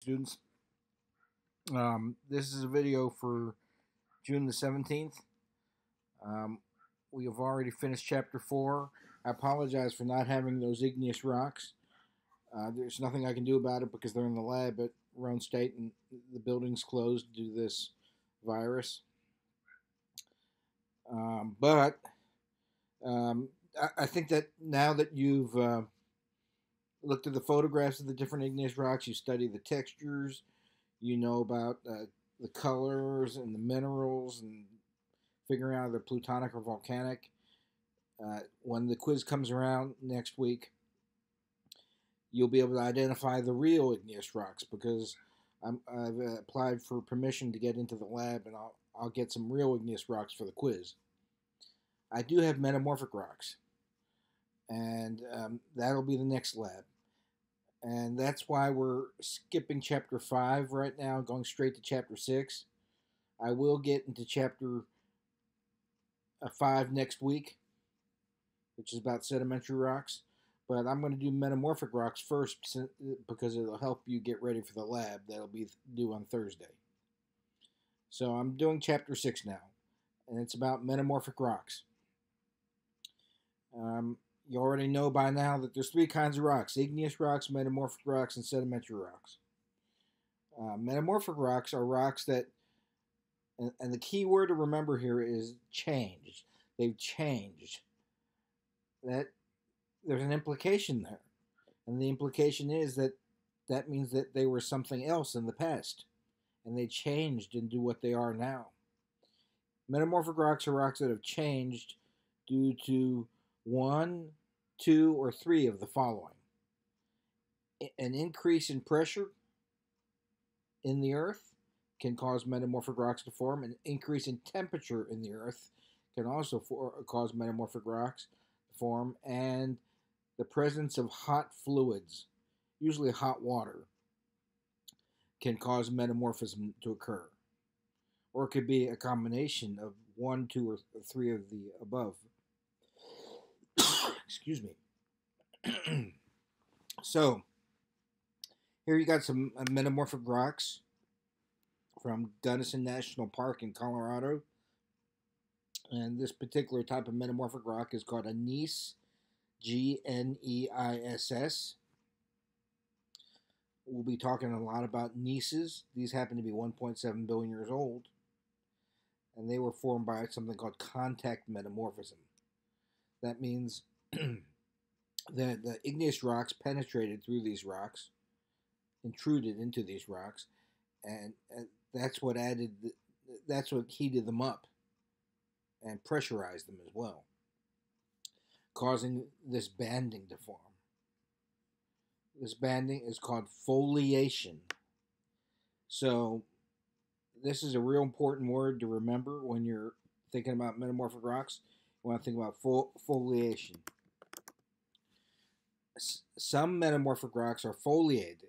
Students. This is a video for June the 17th. Um, we have already finished chapter 4. I apologize for not having those igneous rocks. There's nothing I can do about it because they're in the lab at Roan State and the building's closed due to this virus. But I think that now that you've looked at the photographs of the different igneous rocks, you study the textures, you know about the colors and the minerals and figuring out if they're plutonic or volcanic. When the quiz comes around next week, you'll be able to identify the real igneous rocks because I've applied for permission to get into the lab, and I'll get some real igneous rocks for the quiz. I do have metamorphic rocks, and that'll be the next lab. And that's why we're skipping chapter 5 right now, going straight to chapter 6. I will get into chapter 5 next week, which is about sedimentary rocks. But I'm going to do metamorphic rocks first because it'll help you get ready for the lab that'll be due on Thursday. So I'm doing chapter 6 now, and it's about metamorphic rocks. You already know by now that there's 3 kinds of rocks: igneous rocks, metamorphic rocks, and sedimentary rocks. Metamorphic rocks are rocks that, and the key word to remember here is changed. They've changed. That there's an implication there, and the implication is that means that they were something else in the past, and they changed into what they are now. Metamorphic rocks are rocks that have changed due to 1, 2, or 3 of the following: an increase in pressure in the earth can cause metamorphic rocks to form. An increase in temperature in the earth can also cause metamorphic rocks to form. And the presence of hot fluids, usually hot water, can cause metamorphism to occur. Or it could be a combination of 1, 2, or 3 of the above. Excuse me. So, here you got some metamorphic rocks from Gunnison National Park in Colorado. And this particular type of metamorphic rock is called a gneiss, Gneiss. We'll be talking a lot about gneisses. These happen to be 1.7 billion years old. And they were formed by something called contact metamorphism. That means that the igneous rocks penetrated through these rocks, intruded into these rocks, and that's what heated them up and pressurized them as well, causing this banding to form. This banding is called foliation. So this is a real important word to remember when you're thinking about metamorphic rocks. You want to think about foliation. Some metamorphic rocks are foliated.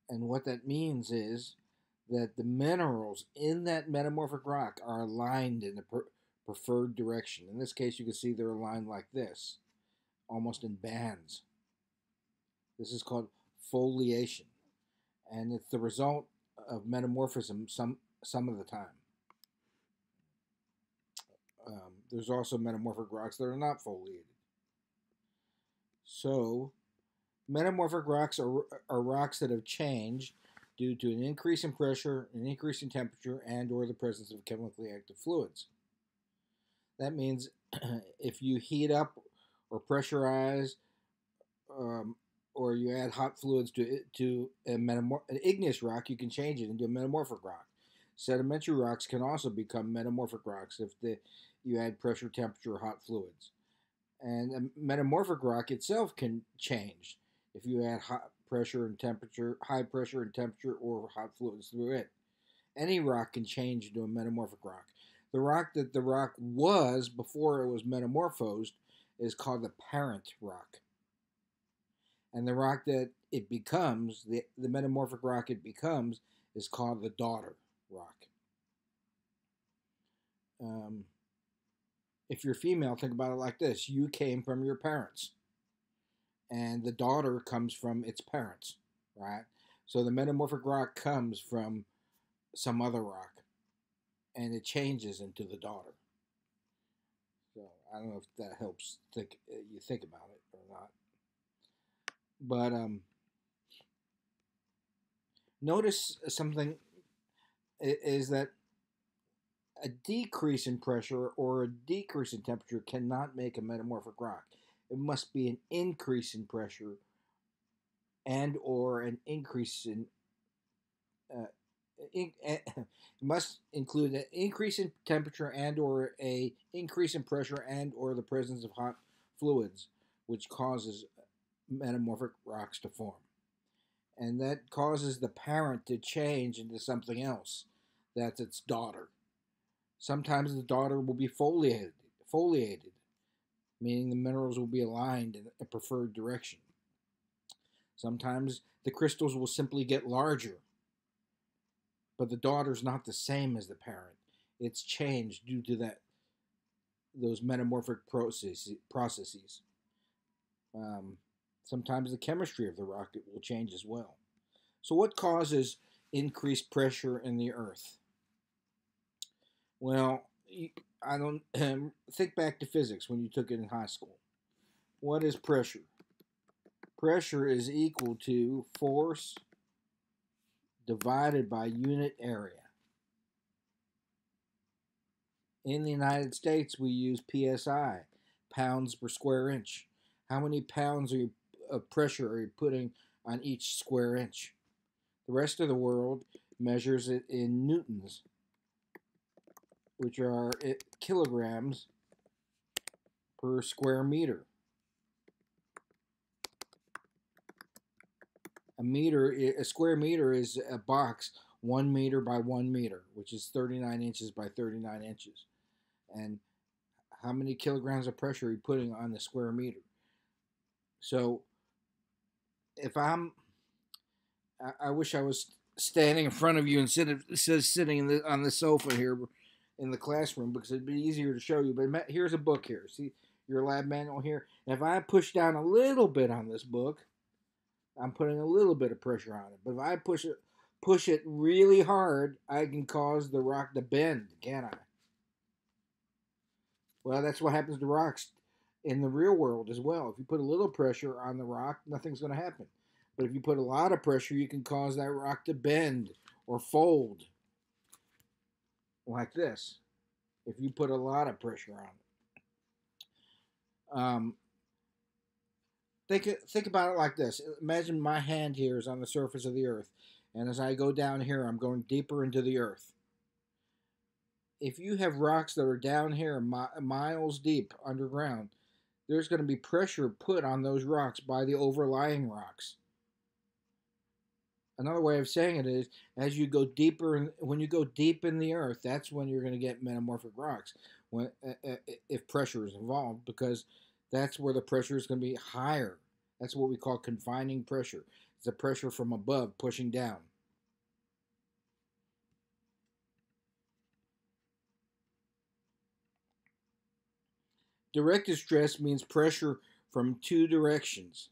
And what that means is that the minerals in that metamorphic rock are aligned in a preferred direction. In this case, you can see they're aligned like this, almost in bands. This is called foliation. And it's the result of metamorphism some of the time. There's also metamorphic rocks that are not foliated. So, metamorphic rocks are rocks that have changed due to an increase in pressure, an increase in temperature, and or the presence of chemically active fluids. That means if you heat up or pressurize or you add hot fluids to an igneous rock, you can change it into a metamorphic rock. Sedimentary rocks can also become metamorphic rocks if you add pressure, temperature, or hot fluids. And a metamorphic rock itself can change if you add high pressure and temperature, or hot fluids through it. Any rock can change into a metamorphic rock. The rock that the rock was before it was metamorphosed is called the parent rock. And the rock that it becomes, the metamorphic rock it becomes, is called the daughter rock. If you're female, think about it like this. You came from your parents. And the daughter comes from its parents, right? So the metamorphic rock comes from some other rock, and it changes into the daughter. So I don't know if that helps you think about it or not. But notice something is that a decrease in pressure or a decrease in temperature cannot make a metamorphic rock. It must be an increase in pressure and or an increase in it must include an increase in temperature and or a increase in pressure and or the presence of hot fluids, which causes metamorphic rocks to form. And that causes the parent to change into something else. That's its daughter. Sometimes the daughter will be foliated, meaning the minerals will be aligned in a preferred direction. Sometimes the crystals will simply get larger, but the daughter's not the same as the parent. It's changed due to those metamorphic processes. Sometimes the chemistry of the rock will change as well. So what causes increased pressure in the earth? Well, I don't think back to physics when you took it in high school. What is pressure? Pressure is equal to force divided by unit area. In the United States, we use PSI, pounds per square inch. How many pounds of pressure are you putting on each square inch? The rest of the world measures it in newtons, which are kilograms per square meter. A square meter is a box 1 meter by 1 meter, which is 39 inches by 39 inches. And how many kilograms of pressure are you putting on the square meter? So if I wish I was standing in front of you instead of sitting on the sofa here in the classroom, because it'd be easier to show you. But here's a book here. See your lab manual here. And if I push down a little bit on this book, I'm putting a little bit of pressure on it. But if I push it really hard, I can cause the rock to bend, can't I? Well, that's what happens to rocks in the real world as well. If you put a little pressure on the rock, nothing's going to happen. But if you put a lot of pressure, you can cause that rock to bend or fold like this if you put a lot of pressure on it. Think about it like this. Imagine my hand here is on the surface of the earth, and as I go down here, I'm going deeper into the earth. If you have rocks that are down here miles deep underground, there's going to be pressure put on those rocks by the overlying rocks. Another way of saying it is, as you go deeper, when you go deep in the earth, that's when you're going to get metamorphic rocks. If pressure is involved, because that's where the pressure is going to be higher. That's what we call confining pressure. It's the pressure from above pushing down. Directed stress means pressure from two directions.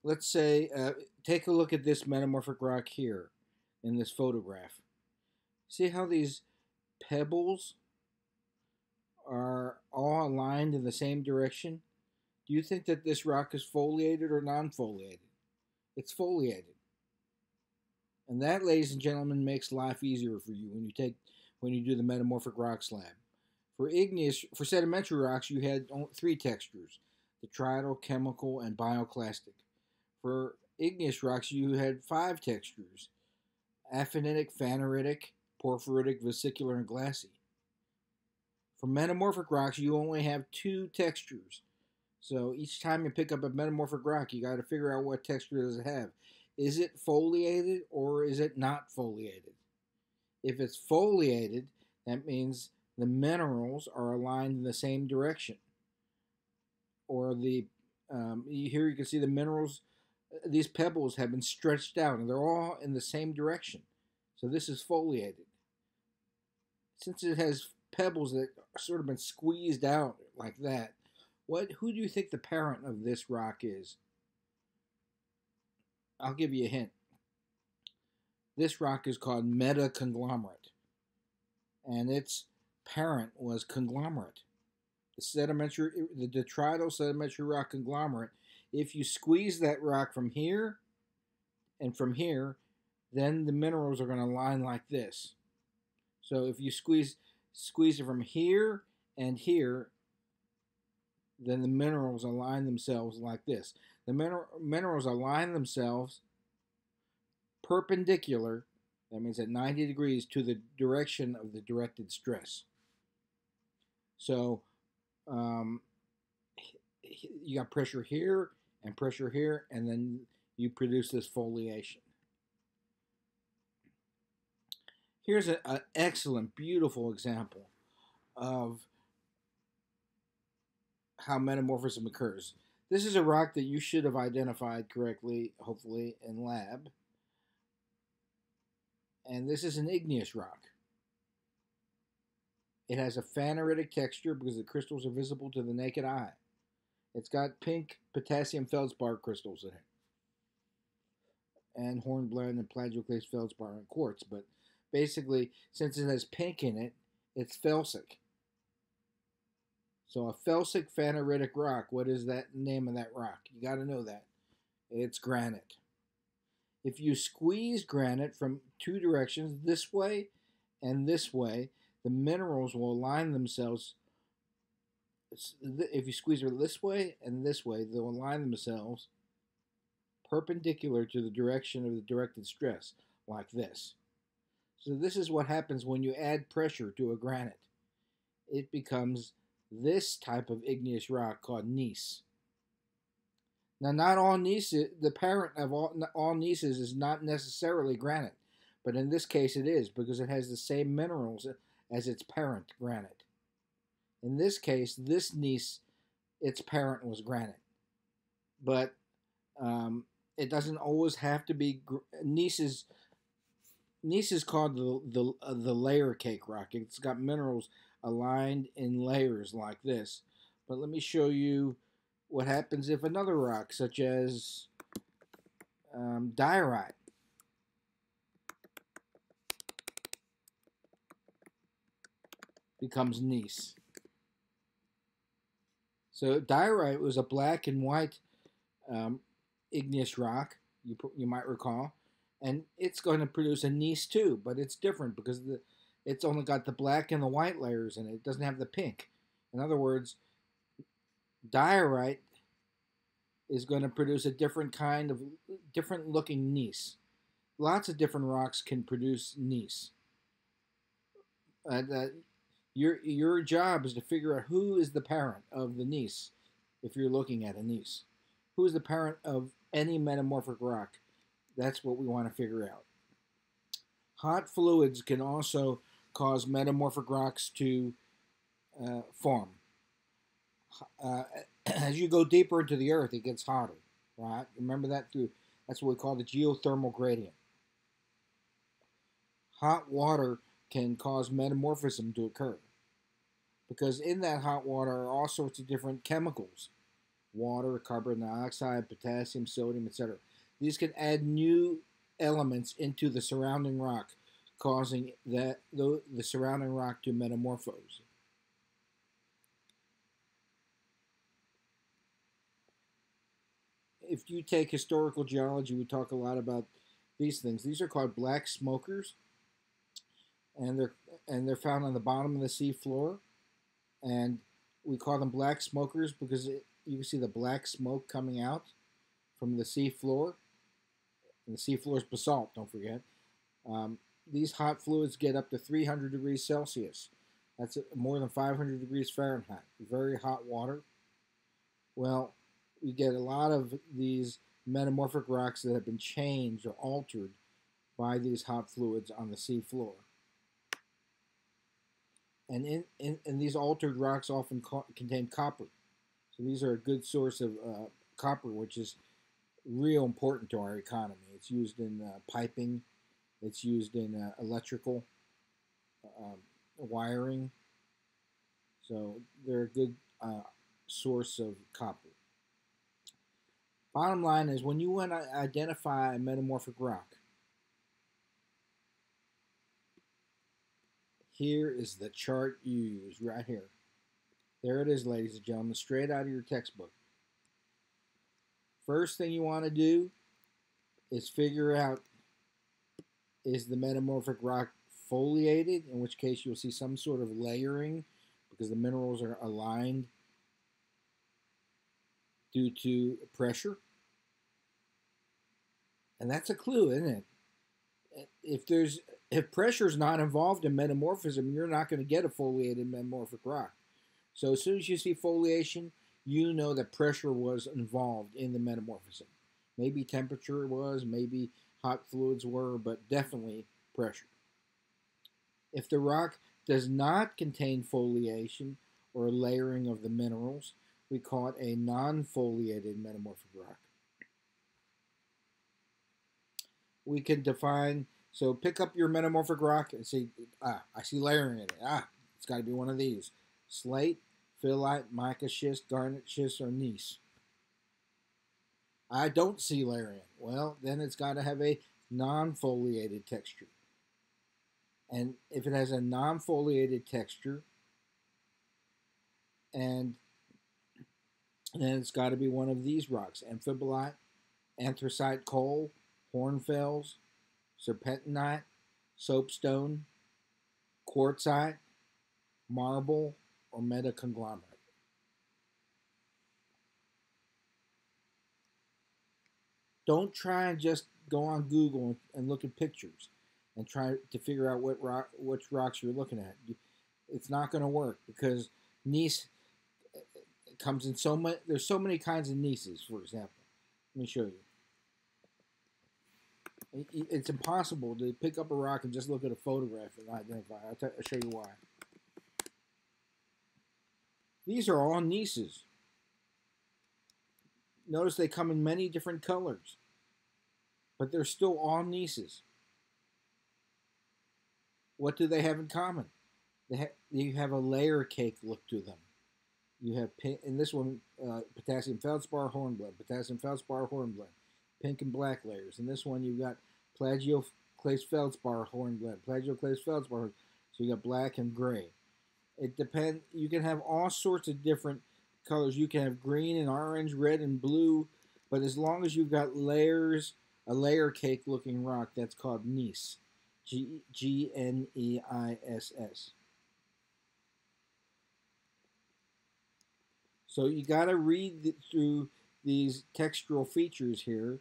Let's say, take a look at this metamorphic rock here in this photograph. See how these pebbles are all aligned in the same direction? Do you think that this rock is foliated or non-foliated? It's foliated. And that, ladies and gentlemen, makes life easier for you when you do the Metamorphic Rocks lab. For sedimentary rocks, you had 3 textures: the tridal, chemical, and bioclastic. For igneous rocks, you had 5 textures: aphanitic, phaneritic, porphyritic, vesicular, and glassy. For metamorphic rocks, you only have 2 textures. So each time you pick up a metamorphic rock, you got to figure out what texture does it have. Is it foliated or is it not foliated? If it's foliated, that means the minerals are aligned in the same direction. Or here you can see the minerals, these pebbles have been stretched out and they're all in the same direction. So this is foliated. Since it has pebbles that are sort of been squeezed out like that, who do you think the parent of this rock is? I'll give you a hint. This rock is called metaconglomerate, and its parent was conglomerate. The detrital sedimentary rock conglomerate. If you squeeze that rock from here and from here, then the minerals are going to line like this. So if you squeeze it from here and here, then the minerals align themselves like this. The minerals align themselves perpendicular, that means at 90 degrees, to the direction of the directed stress. So you got pressure here, and then you produce this foliation. Here's an excellent, beautiful example of how metamorphism occurs. This is a rock that you should have identified correctly, hopefully, in lab. And this is an igneous rock. It has a phaneritic texture because the crystals are visible to the naked eye. It's got pink potassium feldspar crystals in it, and hornblende and plagioclase feldspar and quartz. But basically, since it has pink in it, it's felsic. So a felsic phaneritic rock, what is that name of that rock? You got to know that. It's granite. If you squeeze granite from two directions, this way and this way, the minerals will align themselves. If you squeeze it this way and this way, they'll align themselves perpendicular to the direction of the directed stress, like this. So this is what happens when you add pressure to a granite. It becomes this type of igneous rock called gneiss. Now, not all gneiss, the parent of all gneisses is not necessarily granite, but in this case it is because it has the same minerals as its parent, granite. In this case, this gneiss, its parent was granite, but it doesn't always have to be. Gneiss is called the layer cake rock. It's got minerals aligned in layers like this. But let me show you what happens if another rock, such as diorite, becomes gneiss. So diorite was a black and white igneous rock, you might recall, and it's going to produce a gneiss too, but it's different because it's only got the black and the white layers in it. It doesn't have the pink. In other words, diorite is going to produce a different looking gneiss. Lots of different rocks can produce gneiss. Your job is to figure out who is the parent of the gneiss if you're looking at a gneiss. Who is the parent of any metamorphic rock? That's what we want to figure out. Hot fluids can also cause metamorphic rocks to form. As you go deeper into the earth, it gets hotter, right? Remember that that's what we call the geothermal gradient. Hot water can cause metamorphism to occur because in that hot water are all sorts of different chemicals: water, carbon dioxide, potassium, sodium, etc. These can add new elements into the surrounding rock, causing the surrounding rock to metamorphose. If you take historical geology, we talk a lot about these things. These are called black smokers, and they're found on the bottom of the sea floor, and we call them black smokers because you can see the black smoke coming out from the sea floor. And the sea floor is basalt, don't forget. These hot fluids get up to 300 degrees Celsius. That's more than 500 degrees Fahrenheit. Very hot water. Well, we get a lot of these metamorphic rocks that have been changed or altered by these hot fluids on the sea floor. And in these altered rocks often contain copper. So these are a good source of copper, which is real important to our economy. It's used in piping. It's used in electrical wiring. So they're a good source of copper. Bottom line is, when you want to identify a metamorphic rock, here is the chart you use right here. There it is, ladies and gentlemen, straight out of your textbook. First thing you want to do is figure out, is the metamorphic rock foliated, in which case you'll see some sort of layering because the minerals are aligned due to pressure. And that's a clue, isn't it? If pressure is not involved in metamorphism, you're not going to get a foliated metamorphic rock. So as soon as you see foliation, you know that pressure was involved in the metamorphism. Maybe temperature was, maybe hot fluids were, but definitely pressure. If the rock does not contain foliation or layering of the minerals, we call it a non-foliated metamorphic rock. We can define, so pick up your metamorphic rock and say, I see layering in it. It's got to be one of these. Slate, phyllite, mica, schist, garnet, schist, or gneiss. I don't see layering. Well, then it's got to have a non-foliated texture. And if it has a non-foliated texture, and then it's got to be one of these rocks: amphibolite, anthracite coal, Cornfields, serpentinite, soapstone, quartzsite, marble, or metaconglomerate. Don't try and just go on Google and look at pictures and try to figure out which rocks you're looking at. It's not going to work because gneiss comes in so many. There's so many kinds of gneisses, for example. Let me show you. It's impossible to pick up a rock and just look at a photograph and identify. I'll show you why. These are all gneisses. Notice they come in many different colors, but they're still all gneisses. What do they have in common? You have a layer cake look to them. You have, in this one, potassium feldspar hornblende, potassium feldspar hornblende, pink and black layers. In this one, you've got plagioclase feldspar hornblende, plagioclase feldspar. So you got black and gray. It depends. You can have all sorts of different colors. You can have green and orange, red and blue. But as long as you've got layers, a layer cake looking rock, that's called gneiss. Gneiss. So you got to read through these textural features here.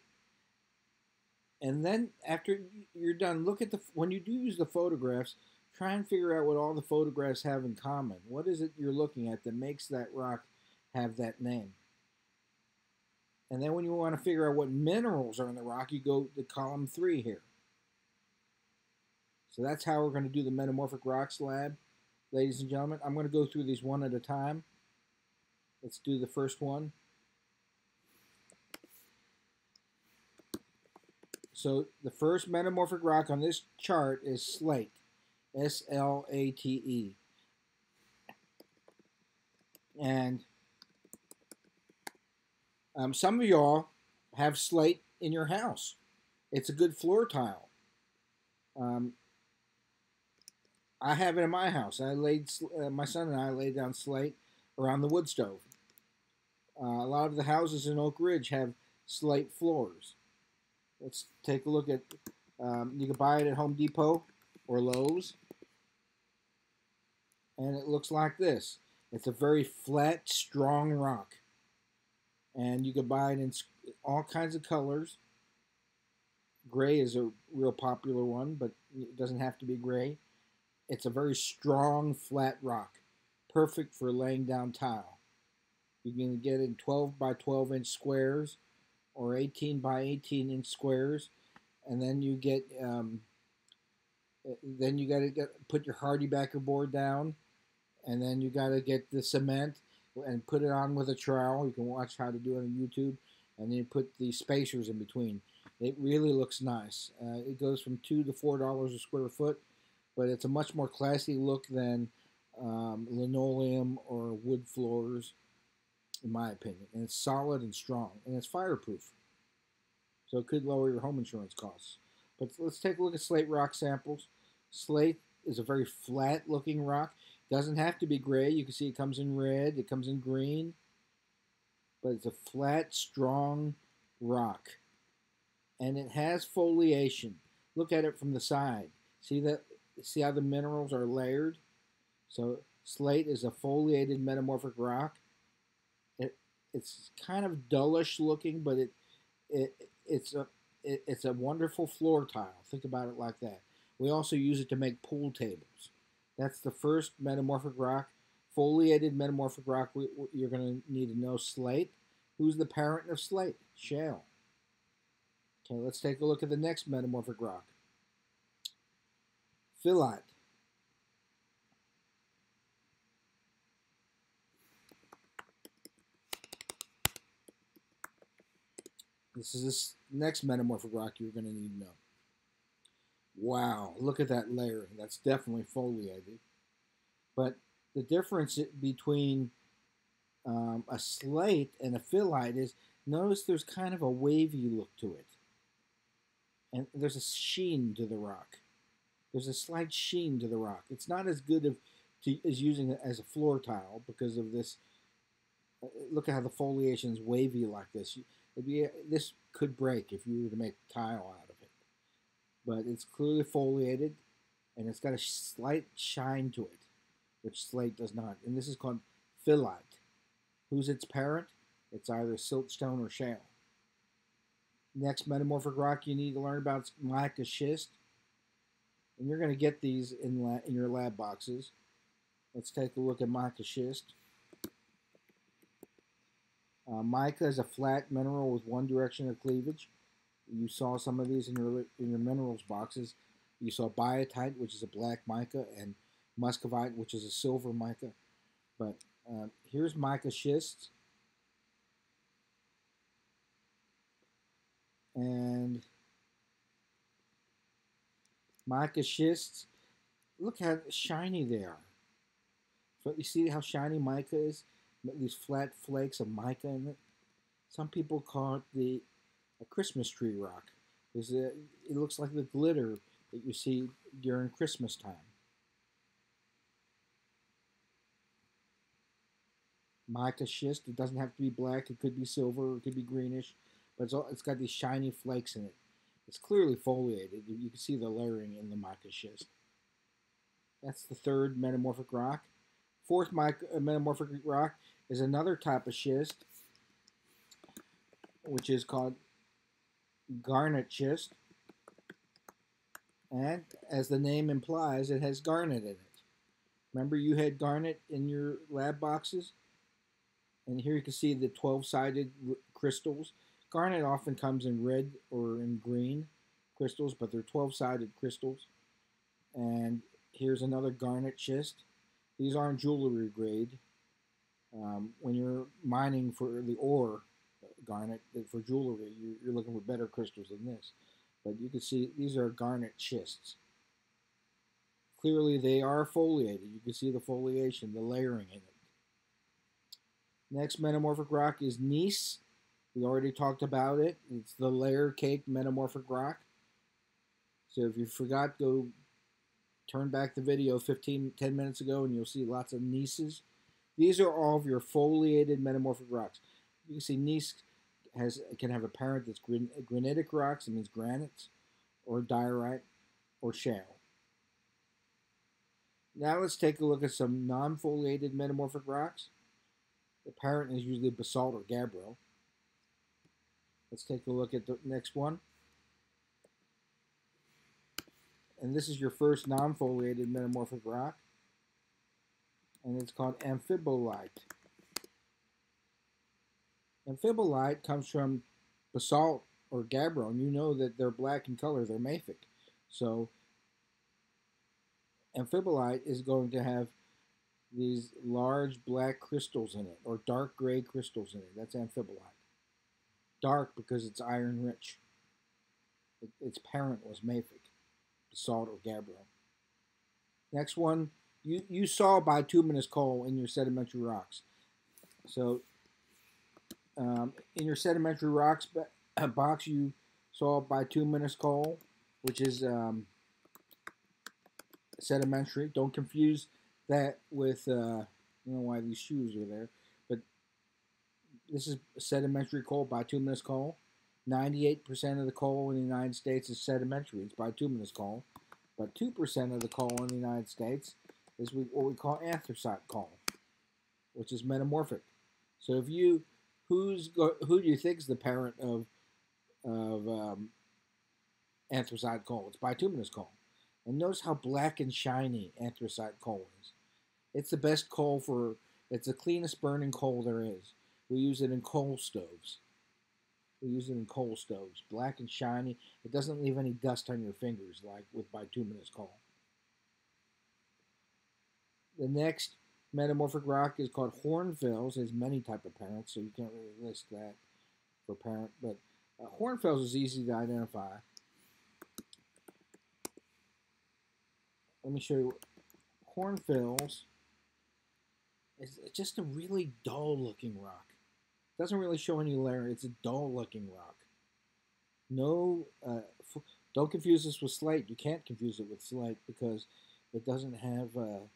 And then after you're done, look at when you do use the photographs, try and figure out what all the photographs have in common. What is it you're looking at that makes that rock have that name? And then when you want to figure out what minerals are in the rock, you go to column 3 here. So that's how we're going to do the Metamorphic Rocks lab, ladies and gentlemen. I'm going to go through these one at a time. Let's do the first one. So the first metamorphic rock on this chart is slate, S-L-A-T-E. And some of y'all have slate in your house. It's a good floor tile. I have it in my house. My son and I laid down slate around the wood stove. A lot of the houses in Oak Ridge have slate floors. Let's take a look at, you can buy it at Home Depot or Lowe's. And it looks like this. It's a very flat, strong rock. And you can buy it in all kinds of colors. Gray is a real popular one, but it doesn't have to be gray. It's a very strong, flat rock. Perfect for laying down tile. You can get it in 12 by 12 inch squares or 18 by 18 inch squares. And then you get, then you got to put your hardy backer board down. And then you got to get the cement and put it on with a trowel. You can watch how to do it on YouTube. And then you put the spacers in between. It really looks nice. It goes from $2 to $4 a square foot. But it's a much more classy look than linoleum or wood floors. in my opinion. And it's solid and strong, and it's fireproof. So it could lower your home insurance costs. But let's take a look at slate rock samples. Slate is a very flat looking rock. It doesn't have to be gray. You can see it comes in red, it comes in green. But it's a flat, strong rock. And it has foliation. Look at it from the side. See that? See how the minerals are layered? So slate is a foliated metamorphic rock. It's kind of dullish looking, but it's a wonderful floor tile. Think about it like that. We also use it to make pool tables. That's the first metamorphic rock, foliated metamorphic rock. You're going to need to know slate. Who's the parent of slate? Shale. Okay, let's take a look at the next metamorphic rock. Phyllite. This is this next metamorphic rock you're going to need to know. Wow, look at that layering. That's definitely foliated. But the difference between a slate and a phyllite is, notice there's kind of a wavy look to it. And there's a sheen to the rock. There's a slight sheen to the rock. It's not as good as using it as a floor tile because of this. Look at how the foliation is wavy like this. This could break if you were to make tile out of it. But it's clearly foliated, and it's got a slight shine to it, which slate does not. And this is called phyllite. Who's its parent? It's either siltstone or shale. Next metamorphic rock you need to learn about is mica schist. And you're going to get these in your lab boxes. Let's take a look at mica schist. Mica is a flat mineral with one direction of cleavage. You saw some of these in your minerals boxes. You saw biotite, which is a black mica, and muscovite, which is a silver mica. But here's mica schist. And mica schists, look how shiny they are. So you see how shiny mica is? These flat flakes of mica in it. Some people call it a Christmas tree rock. It looks like the glitter that you see during Christmas time. Mica schist, it doesn't have to be black. It could be silver, it could be greenish, but it's got these shiny flakes in it. It's clearly foliated. You can see the layering in the mica schist. That's the third metamorphic rock. Fourth metamorphic rock is another type of schist, which is called garnet schist. And as the name implies, it has garnet in it. Remember you had garnet in your lab boxes? And here you can see the 12-sided crystals. Garnet often comes in red or in green crystals, but they're 12-sided crystals. And here's another garnet schist. These aren't jewelry grade. When you're mining for the ore garnet for jewelry, you're looking for better crystals than this. But you can see these are garnet schists. Clearly they are foliated. You can see the foliation, the layering in it. Next metamorphic rock is gneiss. We already talked about it. It's the layer cake metamorphic rock. So if you forgot, go turn back the video 10 minutes ago and you'll see lots of gneisses. These are all of your foliated metamorphic rocks. You can see gneiss can have a parent that's granitic rocks, it means granites, or diorite, or shale. Now let's take a look at some non-foliated metamorphic rocks. The parent is usually basalt or gabbro. Let's take a look at the next one. And this is your first non-foliated metamorphic rock. And it's called amphibolite. Amphibolite comes from basalt or gabbro, and you know that they're black in color, they're mafic. So amphibolite is going to have these large black crystals in it, or dark gray crystals in it. That's amphibolite. Dark because it's iron rich. Its parent was mafic, basalt or gabbro. Next one, you saw bituminous coal in your sedimentary rocks. So In your sedimentary rocks box, you saw bituminous coal, which is sedimentary. Don't confuse that with, I don't know why these shoes are there, but this is sedimentary coal, bituminous coal. 98% of the coal in the United States is sedimentary. It's bituminous coal. But 2% of the coal in the United States is what we call anthracite coal, which is metamorphic. So if you, who do you think is the parent of anthracite coal? It's bituminous coal. And notice how black and shiny anthracite coal is. It's the best coal for, it's the cleanest burning coal there is. We use it in coal stoves. We use it in coal stoves. Black and shiny. It doesn't leave any dust on your fingers like with bituminous coal. The next metamorphic rock is called Hornfels. It has many type of parents, so you can't really list that for parent. But Hornfels is easy to identify. Let me show you. Cornfields is just a really dull-looking rock. Doesn't really show any layer. It's a dull-looking rock. No, don't confuse this with slate. You can't confuse it with slate because it doesn't have the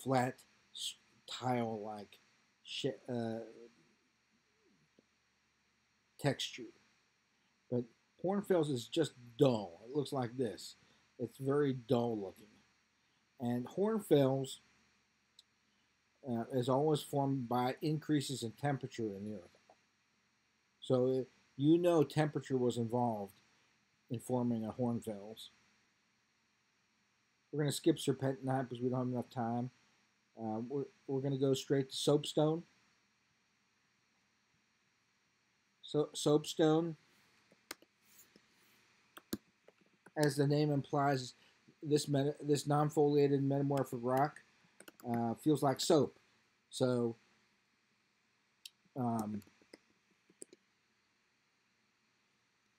flat tile-like texture. But Hornfels is just dull. It looks like this. It's very dull-looking. And Hornfels is always formed by increases in temperature in the earth. So you know temperature was involved in forming a Hornfels. We're going to skip serpentinite because we don't have enough time. We're going to go straight to soapstone. So soapstone, as the name implies, this non-foliated metamorphic rock feels like soap. So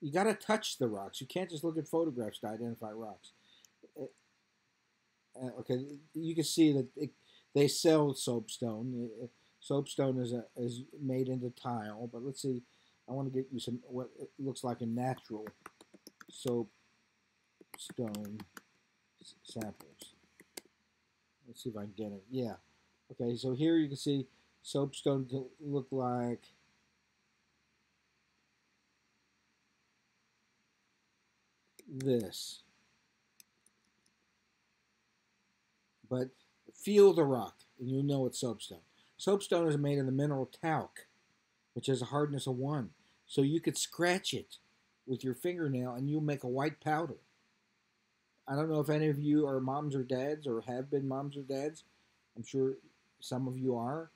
you got to touch the rocks. You can't just look at photographs to identify rocks. Okay, you can see that they sell soapstone. Soapstone is made into tile, but let's see. I want to get you some what it looks like a natural soapstone samples. Let's see if I can get it. Yeah. Okay, so here you can see soapstone to look like this. But feel the rock, and you'll know it's soapstone. Soapstone is made of the mineral talc, which has a hardness of 1. So you could scratch it with your fingernail, and you'll make a white powder. I don't know if any of you are moms or dads or have been moms or dads. I'm sure some of you are.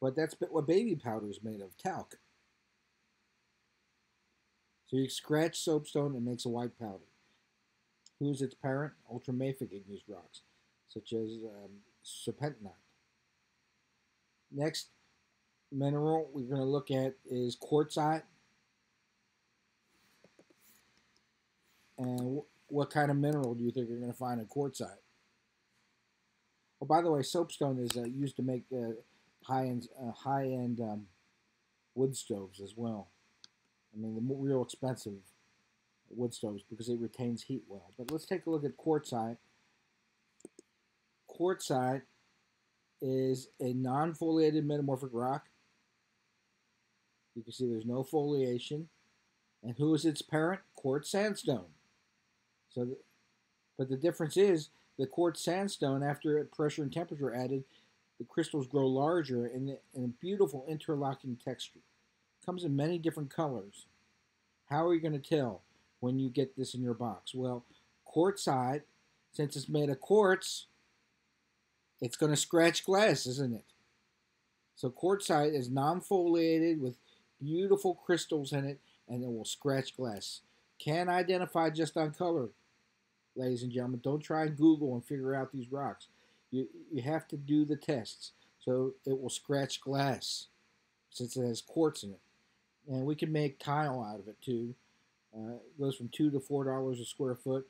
But that's what baby powder is made of, talc. So you scratch soapstone and it makes a white powder. Who's its parent? Ultramafic igneous rocks, such as serpentinite. Next mineral we're going to look at is quartzite. And what kind of mineral do you think you're going to find in quartzite? Oh, by the way, soapstone is used to make high-end wood stoves as well. I mean, the real expensive wood stoves because it retains heat well. But let's take a look at quartzite. Quartzite is a non-foliated metamorphic rock. You can see there's no foliation. And who is its parent? Quartz sandstone. So, but the difference is the quartz sandstone, after pressure and temperature added, the crystals grow larger in a beautiful interlocking texture. It comes in many different colors. How are you going to tell when you get this in your box? Well, quartzite, since it's made of quartz, it's going to scratch glass, isn't it? So quartzite is non-foliated with beautiful crystals in it, and it will scratch glass. Can't identify just on color, ladies and gentlemen. Don't try and Google and figure out these rocks. You have to do the tests. So it will scratch glass since it has quartz in it. And we can make tile out of it too. It goes from $2 to $4 a square foot.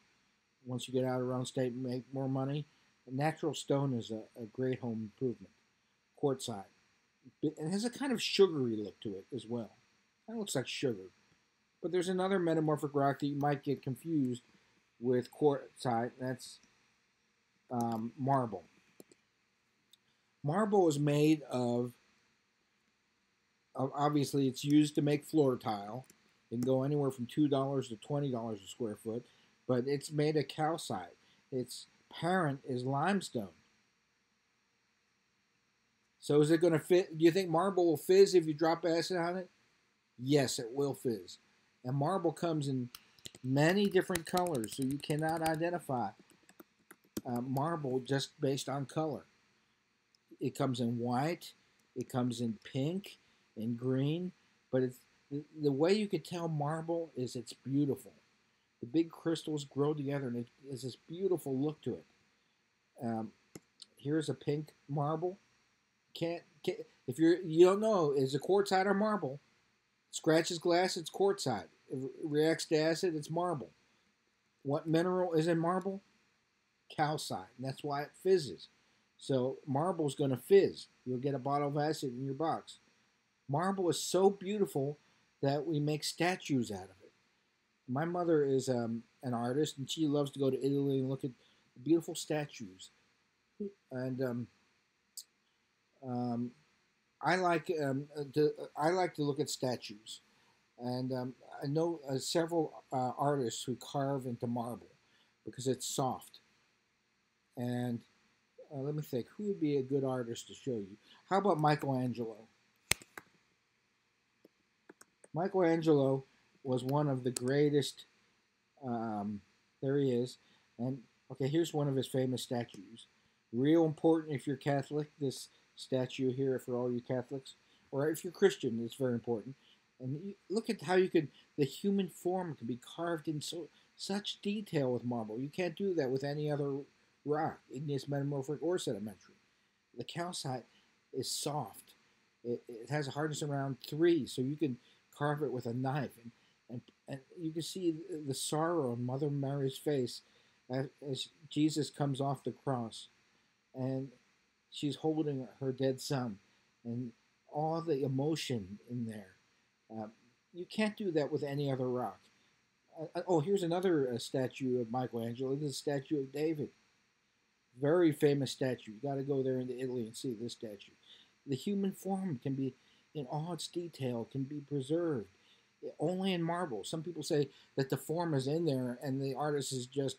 Once you get out around state and make more money. Natural stone is a great home improvement. quartzite. It has a kind of sugary look to it as well. It looks like sugar. But there's another metamorphic rock that you might get confused with quartzite. That's marble. Marble is made of, obviously, it's used to make floor tile. It can go anywhere from $2 to $20 a square foot, but it's made of calcite. Its parent is limestone. So is it going to fit? Do you think marble will fizz if you drop acid on it? Yes, it will fizz. And marble comes in many different colors, so you cannot identify marble just based on color. It comes in white, it comes in pink, in green, but it's the way you can tell marble is it's beautiful. The big crystals grow together, and it has this beautiful look to it. Here's a pink marble. If you don't know, is it quartzite or marble? Scratches glass, it's quartzite. If it reacts to acid, it's marble. What mineral is in marble? Calcite, and that's why it fizzes. So marble's going to fizz. You'll get a bottle of acid in your box. Marble is so beautiful that we make statues out of it. My mother is an artist, and she loves to go to Italy and look at beautiful statues. And I like to look at statues, and I know several artists who carve into marble because it's soft. And let me think, who would be a good artist to show you? How about Michelangelo? Michelangelo was one of the greatest. There he is, and okay, here's one of his famous statues. Real important if you're Catholic. This statue here for all you Catholics, or if you're Christian, it's very important. And look at how the human form can be carved in such detail with marble. You can't do that with any other rock, igneous, metamorphic, or sedimentary. The calcite is soft. It has a hardness around 3, so you can carve it with a knife, and you can see the sorrow on Mother Mary's face as Jesus comes off the cross, and she's holding her dead son, and all the emotion in there. You can't do that with any other rock. Oh, here's another statue of Michelangelo. This is a statue of David. Very famous statue. You got to go there into Italy and see this statue. The human form can be, in all its detail, can be preserved only in marble. Some people say that the form is in there and the artist is just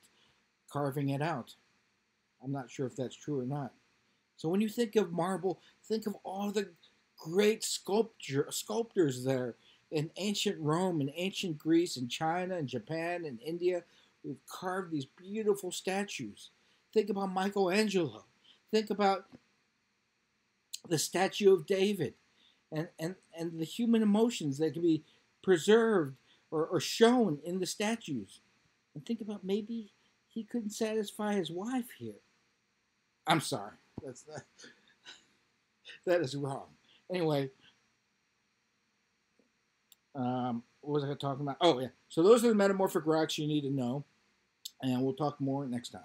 carving it out. I'm not sure if that's true or not. So when you think of marble, think of all the great sculptors there in ancient Rome and ancient Greece and China and Japan and India who've carved these beautiful statues. Think about Michelangelo. Think about the statue of David and the human emotions that can be preserved or shown in the statues. And think about maybe he couldn't satisfy his wife here. I'm sorry. That is wrong. Anyway, what was I talking about? Oh, yeah. So those are the metamorphic rocks you need to know. And we'll talk more next time.